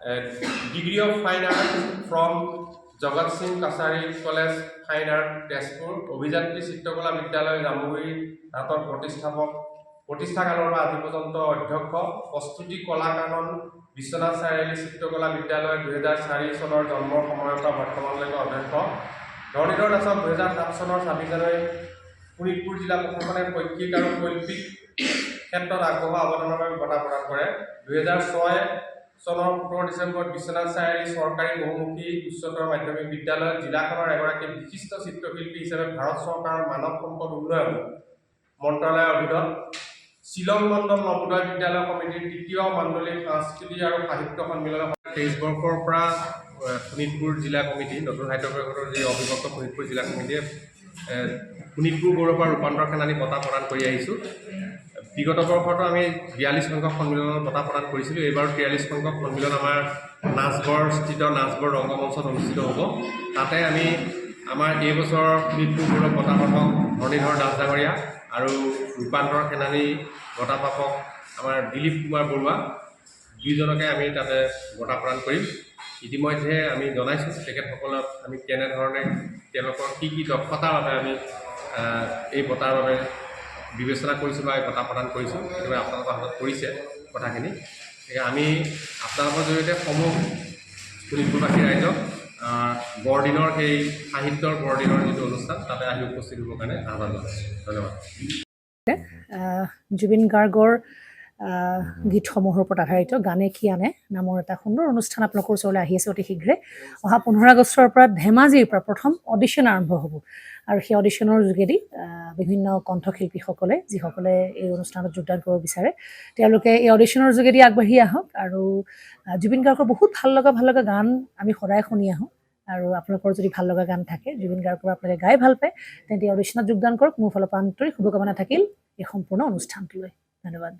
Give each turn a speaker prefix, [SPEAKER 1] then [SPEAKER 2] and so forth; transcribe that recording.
[SPEAKER 1] Degree of Fine Arts from Jagat Singh Kasari College Fine Art Tezpur অভিযান্ত্রিক চিত্ৰকলা বিদ্যালয় জামুগুৰি তাঁতৰ প্ৰতিষ্ঠাকালৰ পৰা আজি পৰ্যন্ত অধ্যক্ষ প্ৰস্তুতি কলা কানন বিশ্বনাথ চাৰিআলি চিত্ৰকলা বিদ্যালয় 2004 চনৰ জন্মৰ সময়ৰ পৰা বৰ্তমানলৈকে অধ্যক্ষ ধৰণীধৰ দাসক 2007 চনৰ 26 জানুৱাৰী শোণিতপুৰ জিলা প্ৰশাসনে শৈক্ষিক আৰু শৈল্পিক ক্ষেত্ৰত আগবঢ়োৱা অৱদানৰ বাবে বঁটা প্ৰদান কৰে 2006 চনৰ 17 ডিচেম্বৰত বিশ্বনাথ চাৰিআলি চৰকাৰী বহুমুখী উচ্চতৰ মাধ্যমিক বিদ্যালয়ত জিলাখনৰ এগৰাকী বিশিষ্ট চিত্ৰশিল্পী হিচাপে ভাৰত চৰকাৰৰ মানৱ সম্পদ উন্নয়ন মন্ত্ৰালয়ৰ অধীনত শিলং মণ্ডল নবোদয় বিদ্যালয় সমিতিৰ তৃতীয় মাণ্ডলিক সাংস্কৃতিক আৰু সাহিত্য সন্মিলনৰ 23 বৰ্ষৰ পৰা শোণিতপুৰ জিলা কমিটি নতুন সাহিত্য পৰিষদৰ যি অভিভক্ত শোণিতপুৰ জিলা কমিটিয়ে শোণিতপুৰ গৌৰৱৰ ৰূপান্তৰ সেনানী বঁটা প্ৰদান কৰি আহিছোঁ বিগত বৰ্ষতো আমি 42 সংখ্যক সন্মিলনৰ বঁটা প্ৰদান কৰিছিলোঁ এইবাৰ 43 সংখ্যক সন্মিলন আমাৰ নাচগড় স্থিত নাচগড় ৰংগমঞ্চত অনুষ্ঠিত হ'ব তাতে আমি আমাৰ এই বছৰ শোণিতপুৰ গৌৰৱ বঁটা প্ৰাপক ধৰণীধৰ দাস ডাঙৰীয়া আৰু ৰূপান্তৰ সেনানী বঁটা প্ৰাপক আমাৰ দিলীপ কুমাৰ বৰুৱা দুইজনকে আমি তাতে বঁটা প্ৰদান কৰিম ইতিমধ্যে আমি জনাইছোঁ তেখেতসকলক আমি কেনেধৰণে তেওঁলোকৰ কি দক্ষতাৰ বাবে আমি এই বঁটাৰ বাবে বিবেচনা কৰিছোঁ বা বঁটা প্ৰদান কৰিছোঁ সেইটোৱে আপোনালোকৰ হাতত পৰিছে কথাখিনি গতিকে আমি আপোনালোকৰ জৰিয়তে সমূহ শোণিতপুৰবাসী ৰাইজক বৰদিনৰ সেই সাহিত্যৰ বৰদিনৰ যিটো অনুষ্ঠান তাতে আহি উপস্থিত হ'বৰ কাৰণে আহ্বান জনাইছোঁ ধন্যবাদ
[SPEAKER 2] জুবিন গাৰ্গৰ গীতসমূহৰ ওপৰত আধাৰিত গানে কি আনে নামৰ এটা সুন্দৰ অনুষ্ঠান আপোনালোকৰ ওচৰলৈ আহি আছে অতি শীঘ্ৰে অহা 15 আগষ্টৰ পৰা ধেমাজিৰ পৰা প্ৰথম অডিশ্যন আৰম্ভ হ'ব আৰু সেই অডিশ্যনৰ যোগেদি বিভিন্ন কণ্ঠশিল্পীসকলে যিসকলে এই অনুষ্ঠানত যোগদান কৰিব বিচাৰে তেওঁলোকে এই অডিশ্যনৰ যোগেদি আগবাঢ়ি আহক আৰু জুবিন গাৰ্গৰ বহুত ভাল লগা গান আমি সদায় শুনি আহোঁ আৰু আপোনালোকৰ যদি ভাল লগা গান থাকে জুবিন গাৰ্গৰ আপোনালোকে গাই ভাল পায় তেন্তে অডিশ্যনত যোগদান কৰক মোৰ ফালৰ পৰা আন্তৰিক শুভকামনা থাকিল এই সম্পূৰ্ণ অনুষ্ঠানটোলৈ ধন্যবাদ